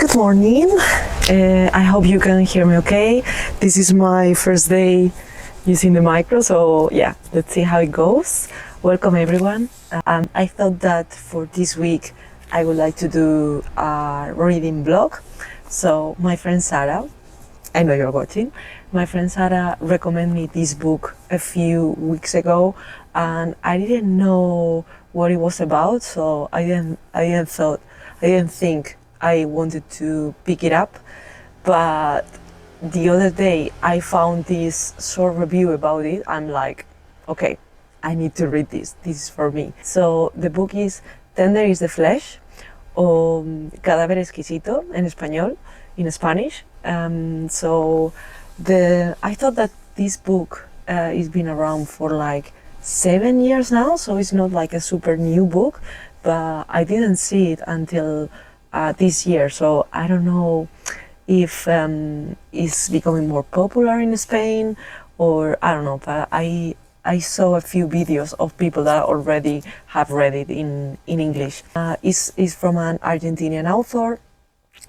Good morning. I hope you can hear me okay. This is my first day using the micro, so yeah, let's see how it goes. Welcome everyone. I thought that for this week I would like to do a reading blog. So my friend Sarah, I know you're watching, my friend Sarah recommended me this book a few weeks ago, and I didn't know what it was about, so I didn't think I wanted to pick it up. But the other day I found this short review about it. I'm like, okay, I need to read this. This is for me. So the book is Tender is the Flesh, o Cadáver Exquisito en español, in Spanish. So I thought that this book has been around for like 7 years now, so it's not like a super new book, but I didn't see it until this year, so I don't know if it's becoming more popular in Spain, or I don't know, but I saw a few videos of people that already have read it in English. It's from an Argentinian author,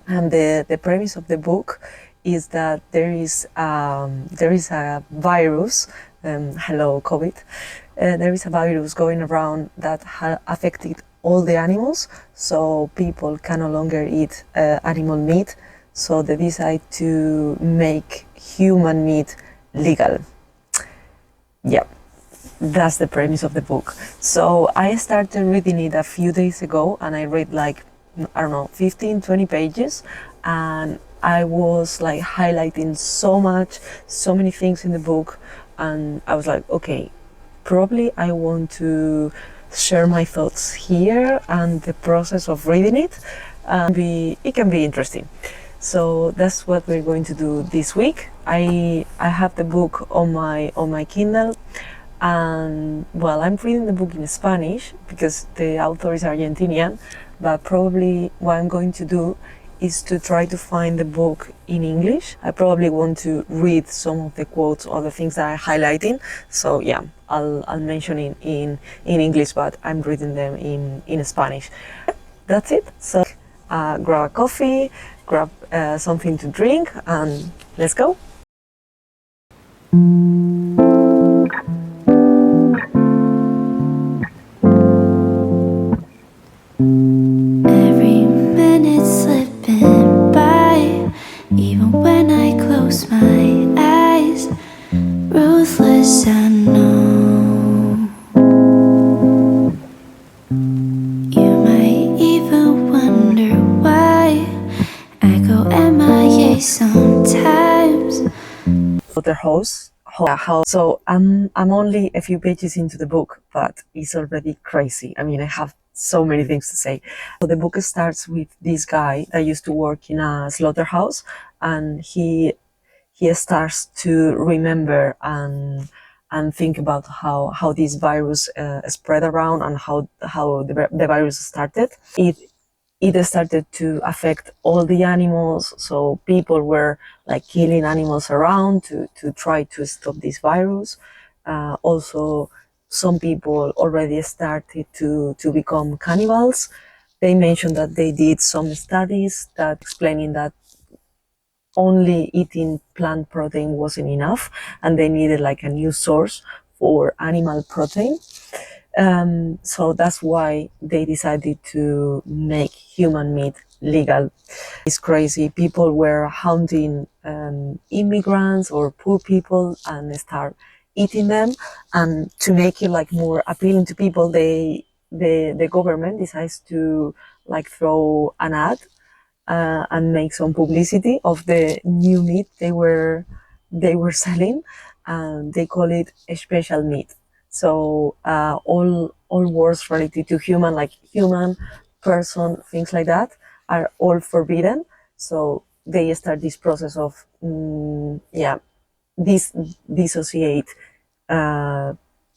and the premise of the book is that there is a virus, hello COVID, there is a virus going around that affected all the animals, so people can no longer eat animal meat, so they decide to make human meat legal. Yeah, that's the premise of the book. So I started reading it a few days ago, and I read like, I don't know, 15-20 pages, and I was like highlighting so many things in the book, and I was like, okay, probably I want to share my thoughts here and the process of reading it, and it can be interesting. So that's what we're going to do this week. I have the book on my Kindle, and well, I'm reading the book in Spanish because the author is Argentinian, but probably what I'm going to do is to try to find the book in English. I probably want to read some of the quotes or the things that I'm highlighting. So yeah, I'll mention it in English, but I'm reading them in Spanish. That's it. So grab a coffee, grab something to drink, and let's go. Every minute slipping by, even when I close my eyes. Ruthless, I know. You might even wonder why I go MIA sometimes. House. So I'm only a few pages into the book, but it's already crazy. I mean, I have so many things to say. So the book starts with this guy that used to work in a slaughterhouse, and he starts to remember and think about how this virus spread around, and how the virus started. It started to affect all the animals, so people were like killing animals around to try to stop this virus. Also, some people already started to become cannibals. They mentioned that they did some studies that explaining that only eating plant protein wasn't enough, and they needed like a new source for animal protein. So that's why they decided to make human meat legal. It's crazy. People were hunting immigrants or poor people and start eating them. And to make it like more appealing to people, the government decides to like throw an ad and make some publicity of the new meat they were selling, and they call it a special meat. So all words related to human, like human, person, things like that, are all forbidden. So they start this process of dissociate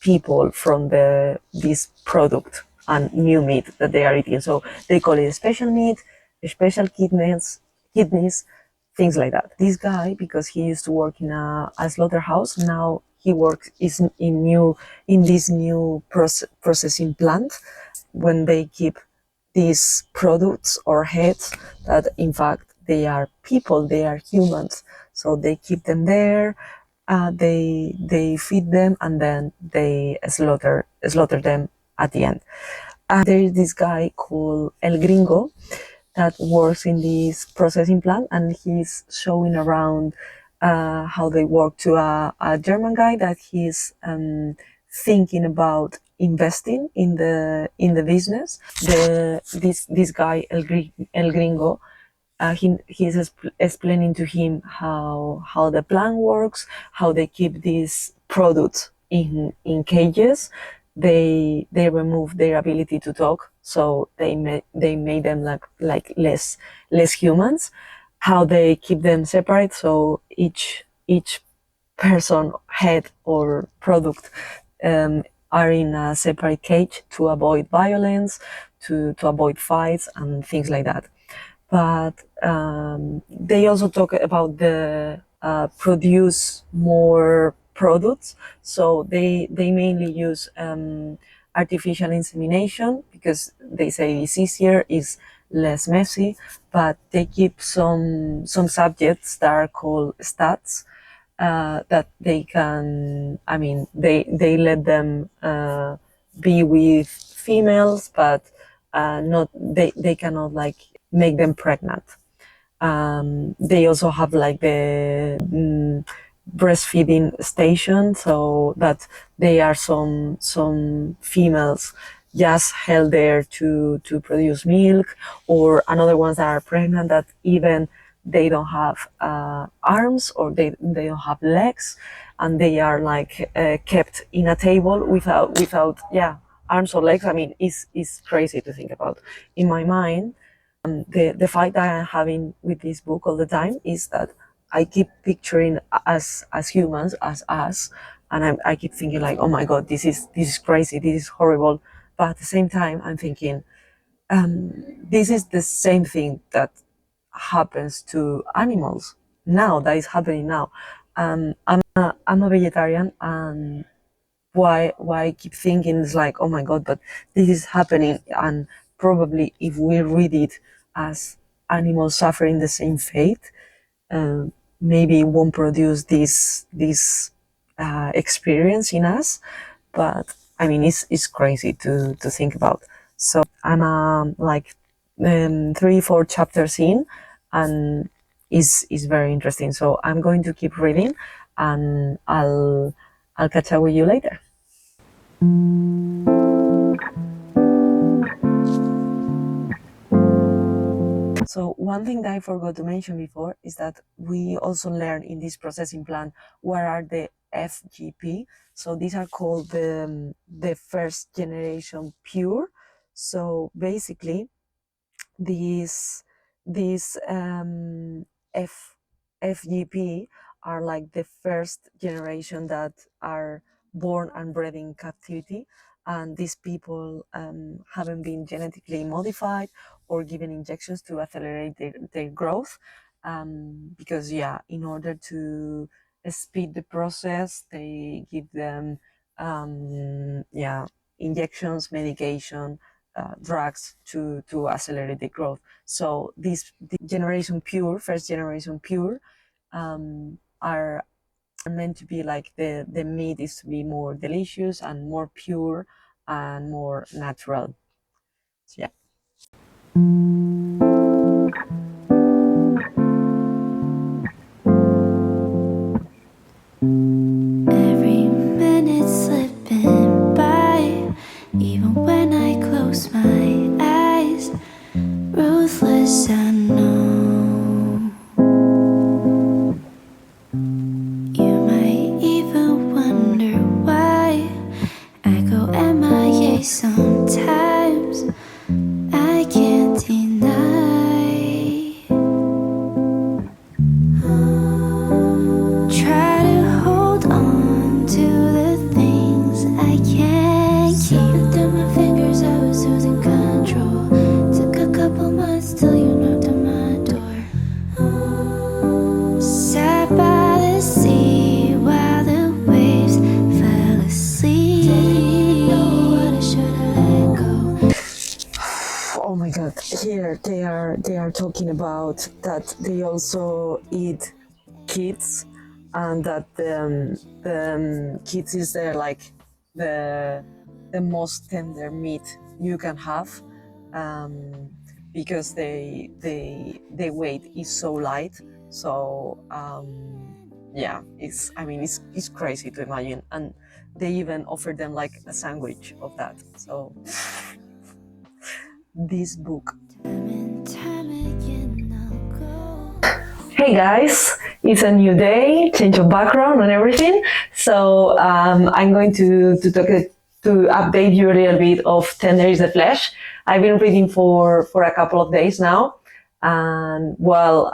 people from this product and new meat that they are eating. So they call it special meat, special kidneys, things like that. This guy, because he used to work in a slaughterhouse, now he works in this new processing plant when they keep these products or heads that in fact they are people, they are humans. So they keep them there, they feed them, and then they slaughter them at the end. There is this guy called El Gringo that works in this processing plant, and he's showing around how they work to a German guy that he's thinking about investing in the business. This guy El Gringo, he's explaining to him how the plant works, how they keep these products in cages. They remove their ability to talk, so they made them like less humans. How they keep them separate, so each person, head or product, are in a separate cage to avoid violence, to avoid fights and things like that. But they also talk about the produce more products. So they mainly use artificial insemination because they say it's easier, is less messy. But they keep some subjects that are called stats, that they can. I mean, they let them be with females, but not they cannot like make them pregnant. They also have like the breastfeeding station, so that they are some females just held there to produce milk, or another ones that are pregnant that even they don't have arms, or they don't have legs, and they are like kept in a table without arms or legs. I mean, it's crazy to think about. In my mind, the fight that I'm having with this book all the time is that I keep picturing us as humans, as us, and I keep thinking like, oh my god, this is crazy, this is horrible. But at the same time, I'm thinking, this is the same thing that happens to animals now. That is happening now. I'm a vegetarian, and why I keep thinking it's like, oh my god, but this is happening, and probably if we read it as animals suffering the same fate, uh, maybe it won't produce this experience in us. But I mean, it's crazy to think about. So I'm like 3-4 chapters in, and is very interesting. So I'm going to keep reading, and I'll catch up with you later. So one thing that I forgot to mention before is that we also learn in this processing plant what are the FGP. So these are called the first generation pure. So basically, these FGP are like the first generation that are born and bred in captivity, and these people haven't been genetically modified or given injections to accelerate their growth, because in order to speed the process, they give them injections, medication, drugs to accelerate the growth. So this the generation pure, first generation pure, are meant to be like the meat is to be more delicious and more pure and more natural. So, yeah. Every minute slipping by, even when I close my eyes. Ruthless, I know. You might even wonder why I go MIA sometimes. I can't deny. Try to hold on to the things I can't keep. Slipped through my fingers, I was losing control. Took a couple months till you knocked on my about that they also eat kids, and that the kids is the the most tender meat you can have, because they weight is so light. So yeah, it's crazy to imagine, and they even offer them like a sandwich of that. So this book. Time again, I'll go. Hey guys, it's a new day, change of background and everything. So I'm going to talk to update you a little bit of Tender is the Flesh. I've been reading for a couple of days now, and well,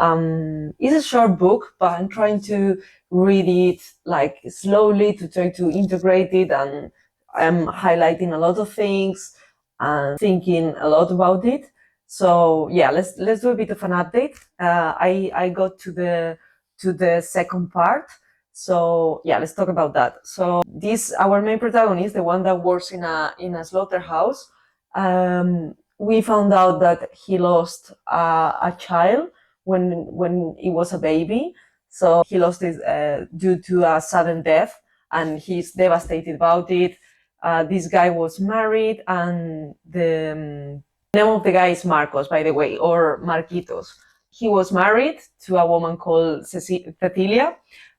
it's a short book, but I'm trying to read it like slowly to try to integrate it, and I'm highlighting a lot of things and thinking a lot about it. So yeah, let's do a bit of an update. I got to the second part. So yeah, let's talk about that. So this our main protagonist, the one that works in a slaughterhouse. We found out that he lost a child when he was a baby. So he lost it due to a sudden death, and he's devastated about it. This guy was married, and the name of the guy is Marcos, by the way, or Marquitos. He was married to a woman called Cecilia,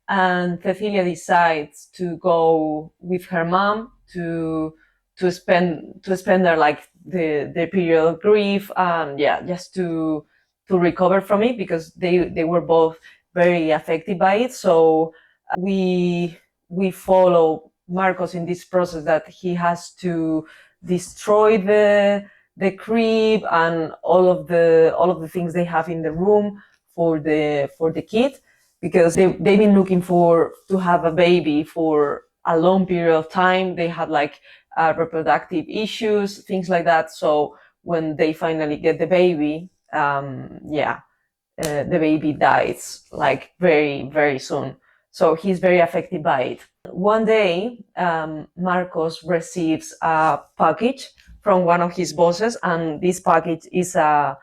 and Cecilia decides to go with her mom to spend their like the period of grief, and yeah, just to recover from it, because they were both very affected by it. So we follow Marcos in this process that he has to destroy the crib and all of the things they have in the room for the kid, because they've been looking for to have a baby for a long period of time. They had like reproductive issues, things like that. So when they finally get the baby, the baby dies like very, very soon. So he's very affected by it. One day, Marcos receives a package from one of his bosses, and this package is a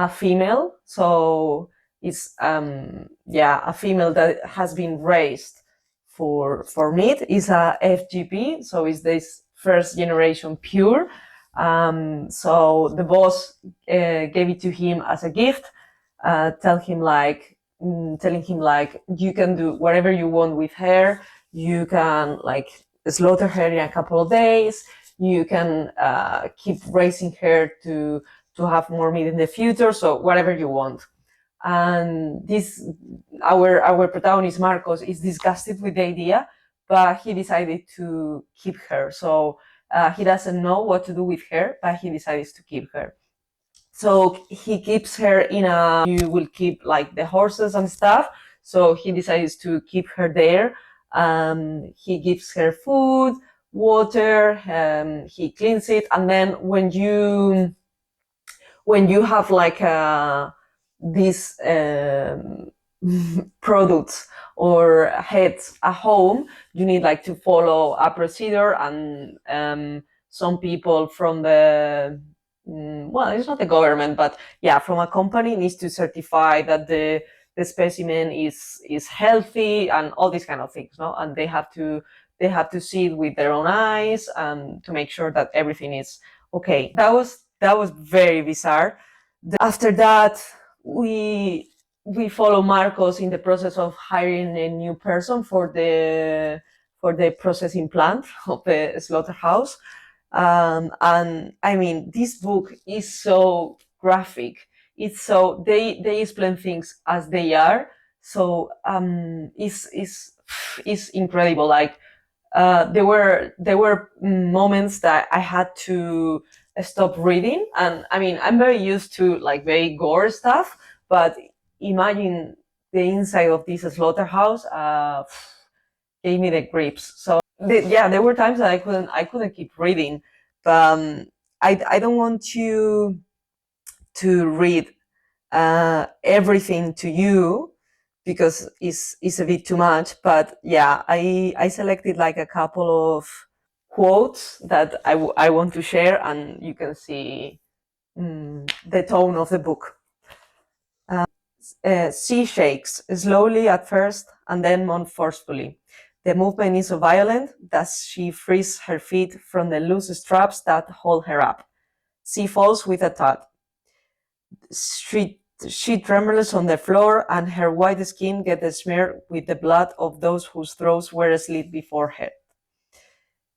female. So it's a female that has been raised for meat. It's a FGP, so it's this first generation pure. So the boss gave it to him as a gift, telling him like, you can do whatever you want with her. You can like slaughter her in a couple of days. You can keep raising her to have more meat in the future. So whatever you want. And this our protagonist Marcos is disgusted with the idea, but he decided to keep her. So he doesn't know what to do with her, but he decides to keep her. So he keeps her you will keep like the horses and stuff. So he decides to keep her there. He gives her food, water, he cleans it. And then when you have like these products or heads at home, you need like to follow a procedure, and some people from well, it's not the government, but yeah, from a company needs to certify that the specimen is healthy and all these kind of things, no? And they have to see it with their own eyes and to make sure that everything is okay. That was very bizarre. After that, we follow Marcos in the process of hiring a new person for the processing plant of the slaughterhouse. And I mean, this book is so graphic. It's so they explain things as they are. So it's incredible. Like there were moments that I had to stop reading, and I mean, I'm very used to like very gore stuff, but imagine the inside of this slaughterhouse gave me the grips. So there were times that I couldn't keep reading. But I don't want you to read everything to you, because it's a bit too much. But yeah, I selected like a couple of quotes that I want to share, and you can see the tone of the book. She shakes, slowly at first, and then more forcefully. The movement is so violent that she frees her feet from the loose straps that hold her up. She falls with a thud. She trembles on the floor, and her white skin gets smeared with the blood of those whose throats were slit before her.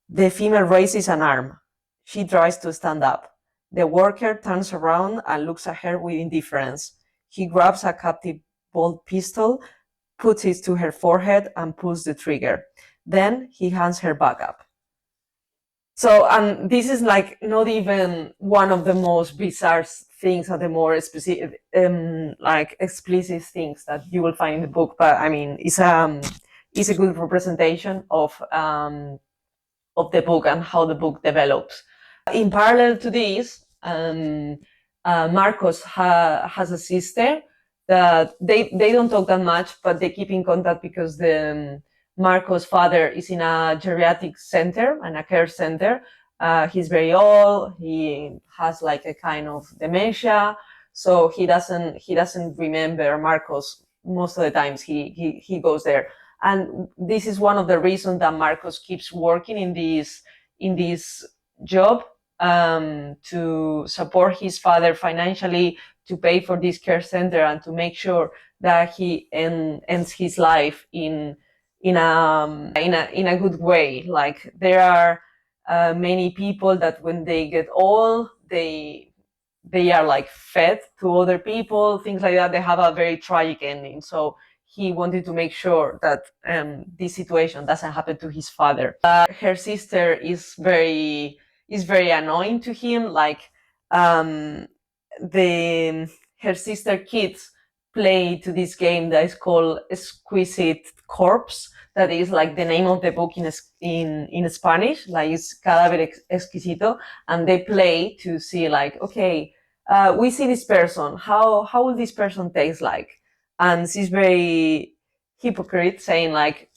The female raises an arm. She tries to stand up. The worker turns around and looks at her with indifference. He grabs a captive bolt pistol, puts it to her forehead, and pulls the trigger. Then he hands her back up. So, and this is like not even one of the most bizarre things or the more specific, like explicit things that you will find in the book. But I mean, it's a good representation of the book and how the book develops. In parallel to this, Marcos has a sister that they don't talk that much, but they keep in contact because the Marcos' father is in a geriatric center and a care center. He's very old. He has like a kind of dementia, so he doesn't remember Marcos most of the times he goes there. And this is one of the reasons that Marcos keeps working in this job, to support his father financially, to pay for this care center, and to make sure that he ends his life in a good way. Like there are many people that when they get old, they are like fed to other people, things like that. They have a very tragic ending. So he wanted to make sure that this situation doesn't happen to his father. Her sister is very annoying to him. Like her sister kids play to this game that is called Exquisite Corpse. That is like the name of the book in Spanish, like it's Cadáver Exquisito, and they play to see like, okay, we see this person. How will this person taste like? And she's very hypocrite, saying like,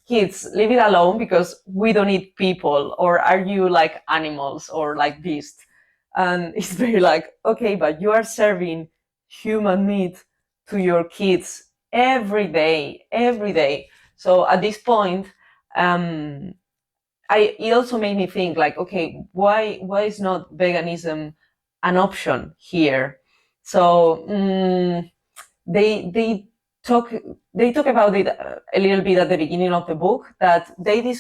kids, leave it alone because we don't eat people. Or are you like animals or like beasts? And it's very like, okay, but you are serving human meat to your kids every day. So at this point, it also made me think like, okay, why is not veganism an option here? So they talk about it a little bit at the beginning of the book, that they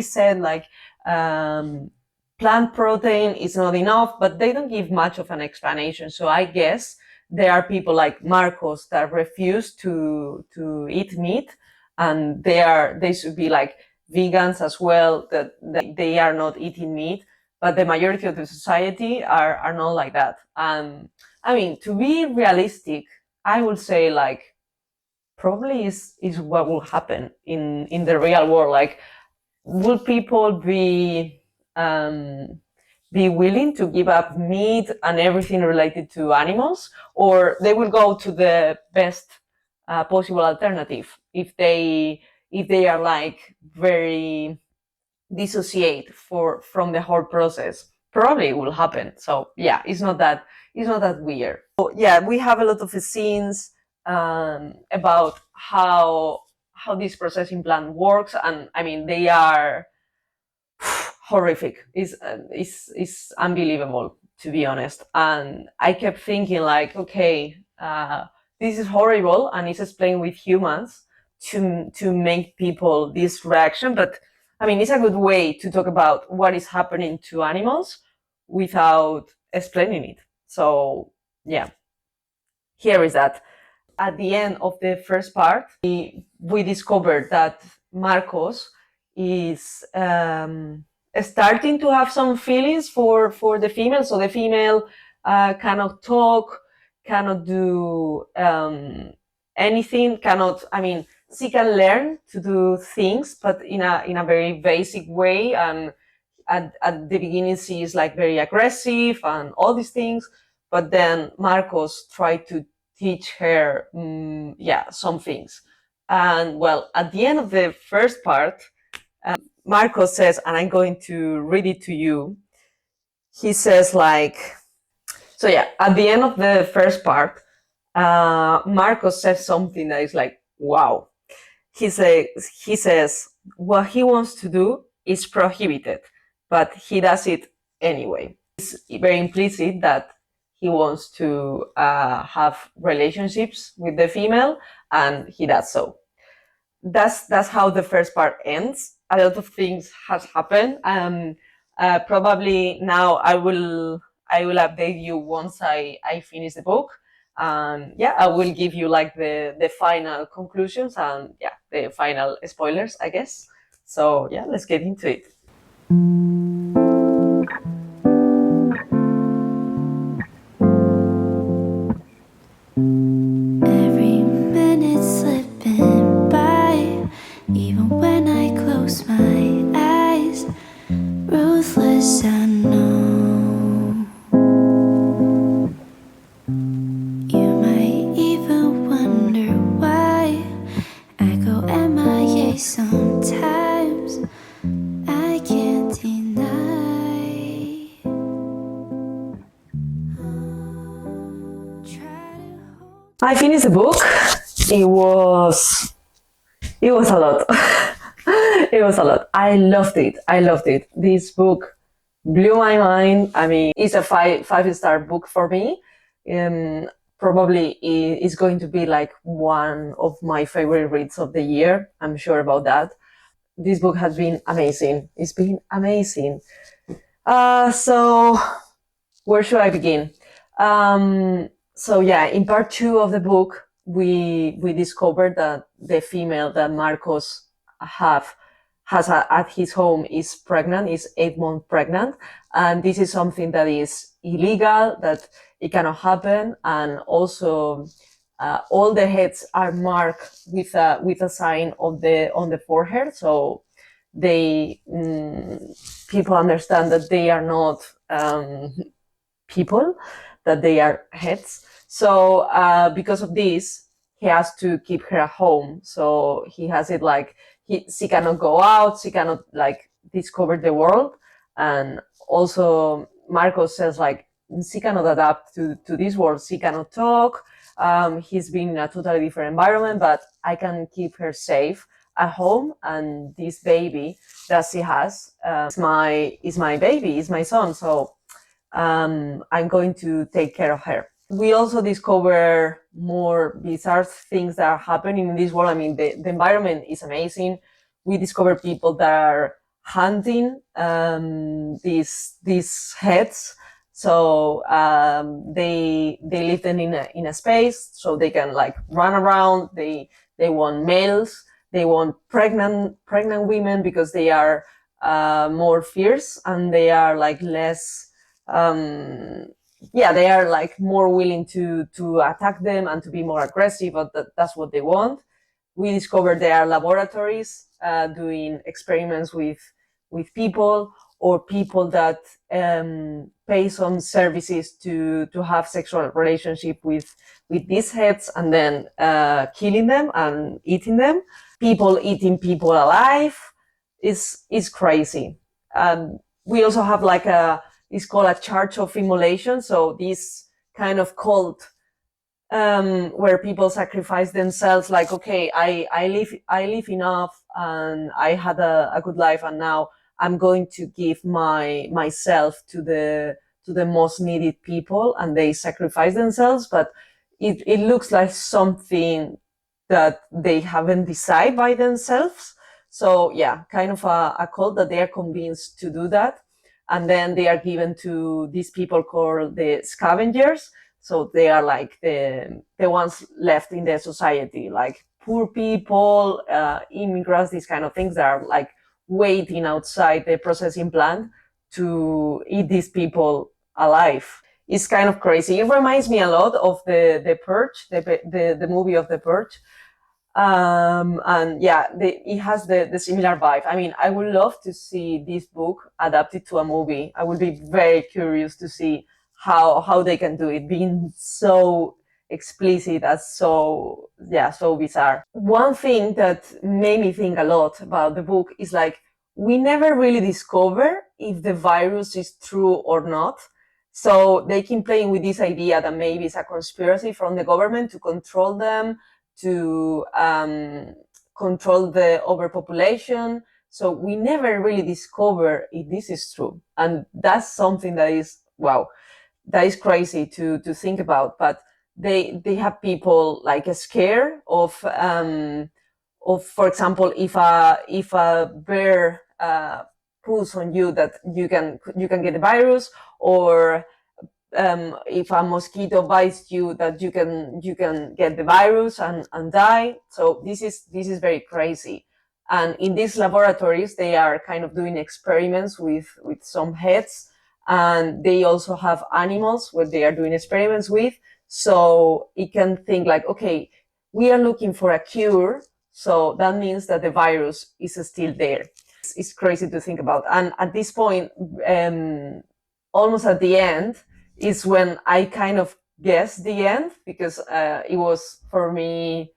said like plant protein is not enough, but they don't give much of an explanation. So I guess there are people like Marcos that refuse to eat meat, and they should be like vegans as well, that they are not eating meat, but the majority of the society are not like that. And I mean, to be realistic, I would say like probably is what will happen in the real world. Like, will people be willing to give up meat and everything related to animals, or they will go to the best possible alternative if they are like very dissociate from the whole process? Probably it will happen. So yeah, it's not that weird. So, yeah, we have a lot of scenes about how this processing plant works, and I mean they are horrific. It's unbelievable, to be honest. And I kept thinking like, okay, this is horrible, and it's explained with humans to make people this reaction. But I mean, it's a good way to talk about what is happening to animals without explaining it. So yeah, here is that. At the end of the first part, we discovered that Marcos is starting to have some feelings for the female. So the female cannot talk, cannot do anything, I mean, she can learn to do things, but in a very basic way. And at the beginning, she is like very aggressive and all these things. But then Marcos tried to teach her, some things. And well, at the end of the first part, Marcos says, and I'm going to read it to you. He says like, so yeah, at the end of the first part, Marcos says something that is like, wow. He says what he wants to do is prohibited, but he does it anyway. It's very implicit that he wants to have relationships with the female, and he does so. That's how the first part ends. A lot of things has happened. Probably now I will update you once I finish the book. And yeah, I will give you like the final conclusions and yeah, the final spoilers, I guess. So yeah, let's get into it. Every minute slipping by, even when I close my eyes. Ruthless, I know. You might even wonder why I go MIA sometimes. I can't deny. I finished the book. It was a lot. It was a lot. I loved it. This book blew my mind. I mean, it's a five-star book for me. Probably is going to be like one of my favorite reads of the year. I'm sure about that. This book has been amazing. It's been amazing. So where should I begin? So yeah, in part 2 of the book, we discovered that the female that Marcos has at his home is pregnant, is 8 months pregnant, and this is something that is illegal, that it cannot happen, and also all the heads are marked with a sign on the forehead, so they people understand that they are not people, that they are heads. So because of this, he has to keep her at home. So he has it like she cannot go out, she cannot like discover the world, and also Marcos says like she cannot adapt to this world. She cannot talk. He's been in a totally different environment, but I can keep her safe at home. And this baby that she has is my baby, is my son. So I'm going to take care of her. We also discover more bizarre things that are happening in this world. I mean, the environment is amazing. We discover people that are hunting these heads. So they leave them in a space so they can like run around. They want males. They want pregnant women because they are more fierce and they are like less. They are like more willing to attack them and to be more aggressive, but that's what they want. We discovered there are laboratories doing experiments with people, or people that pay some services to have sexual relationship with these heads and then killing them and eating them. People eating people alive is crazy. We also have like it's called a church of immolation. So this kind of cult where people sacrifice themselves, like, okay, I live enough and I had a good life, and now I'm going to give myself to the most needed people, and they sacrifice themselves. But it looks like something that they haven't decided by themselves. So yeah, kind of a cult that they are convinced to do that. And then they are given to these people called the scavengers. So they are like the ones left in the society, like poor people, immigrants, these kind of things that are like waiting outside the processing plant to eat these people alive. It's kind of crazy. It reminds me a lot of the Purge, the movie of the Purge. And yeah, it has the similar vibe. I mean, I would love to see this book adapted to a movie. I would be very curious to see how they can do it, being so explicit and so bizarre. One thing that made me think a lot about the book is like, we never really discover if the virus is true or not. So they keep playing with this idea that maybe it's a conspiracy from the government to control them, to control the overpopulation. So we never really discover if this is true. And that's something that is, wow, that is crazy to think about. But they have people like scared of, for example, if a bear pulls on you, that you can get the virus, or if a mosquito bites you, that you can get the virus and die. So this is very crazy. And in these laboratories, they are kind of doing experiments with some heads, and they also have animals where they are doing experiments with. So it can think like, okay, we are looking for a cure, so that means that the virus is still there. It's crazy to think about. And at this point, almost at the end, is when I kind of guessed the end, because it was, for me,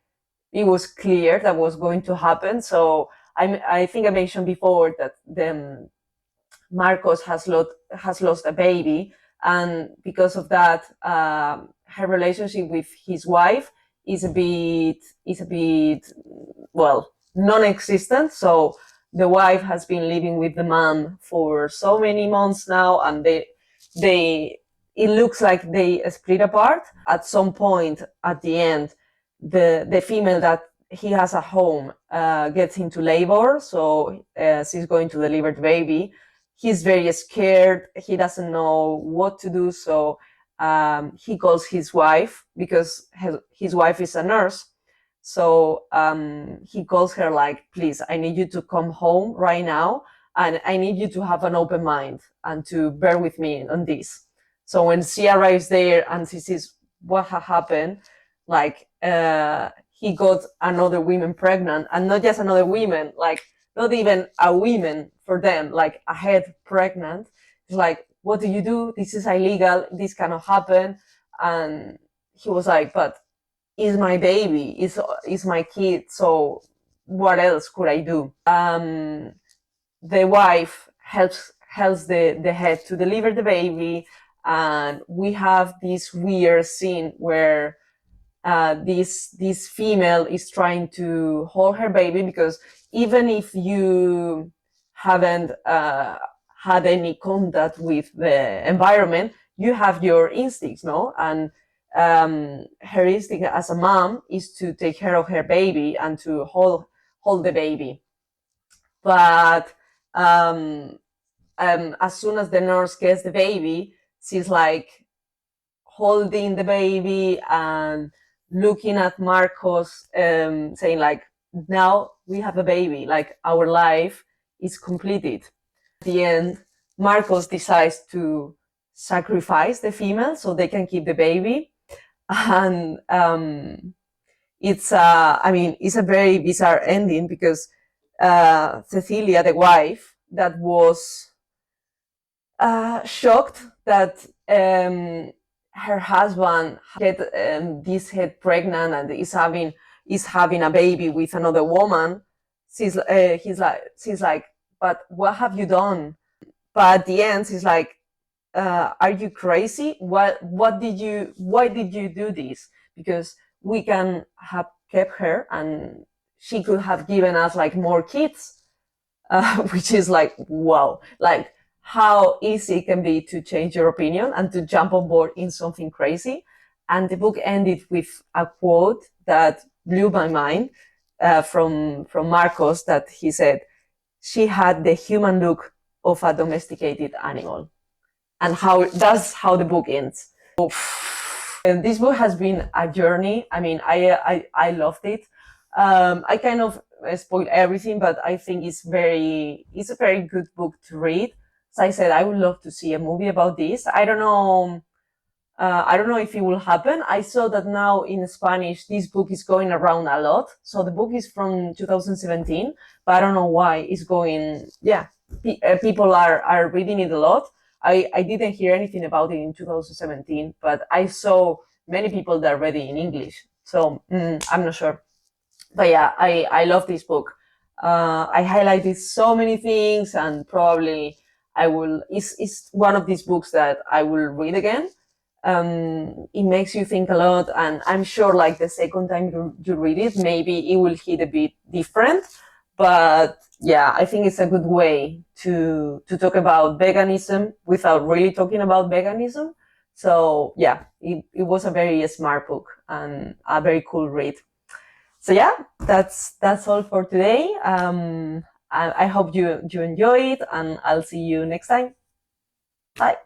it was clear that was going to happen. So I think I mentioned before that Marcos has lost a baby, and because of that, her relationship with his wife is a bit well, non-existent. So the wife has been living with the man for so many months now, and they it looks like they split apart. At some point at the end, the female that he has at home gets into labor, so she's going to deliver the baby. He's very scared. He doesn't know what to do, so he calls his wife, because his wife is a nurse. So he calls her like, please, I need you to come home right now, and I need you to have an open mind and to bear with me on this. So when she arrives there and she sees what happened, like he got another woman pregnant, and not just another woman, like not even a woman for them, like a head pregnant. It's like, what do you do? This is illegal. This cannot happen. And he was like, but it's my baby, is my kid. So what else could I do? The wife helps the head to deliver the baby, and we have this weird scene where this female is trying to hold her baby, because even if you haven't had any contact with the environment, you have your instincts, no? And her instinct as a mom is to take care of her baby and to hold the baby. But as soon as the nurse gets the baby, she's like holding the baby and looking at Marcos, saying like, now we have a baby, like our life is completed. At the end, Marcos decides to sacrifice the female so they can keep the baby. And it's a very bizarre ending, because Cecilia, the wife, that was shocked that her husband get this head pregnant and is having a baby with another woman. She's like, but what have you done? But at the end, she's like, are you crazy? Why did you do this? Because we can have kept her, and she could have given us like more kids, which is like, wow, like how easy it can be to change your opinion and to jump on board in something crazy. And the book ended with a quote that blew my mind, from Marcos, that he said, she had the human look of a domesticated animal. And that's how the book ends. And this book has been a journey. I mean, I loved it. I kind of spoiled everything, but I think it's a very good book to read. As I said, I would love to see a movie about this. I don't know if it will happen. I saw that now in Spanish, this book is going around a lot. So the book is from 2017, but I don't know why it's going. Yeah, people are reading it a lot. I didn't hear anything about it in 2017, but I saw many people that read it in English. So I'm not sure. But yeah, I love this book. I highlighted so many things, and probably It's one of these books that I will read again. It makes you think a lot, and I'm sure like the second time you read it, maybe it will hit a bit different. But yeah, I think it's a good way to talk about veganism without really talking about veganism. So yeah, it was a very smart book and a very cool read. So yeah, that's all for today. I hope you enjoy it, and I'll see you next time. Bye.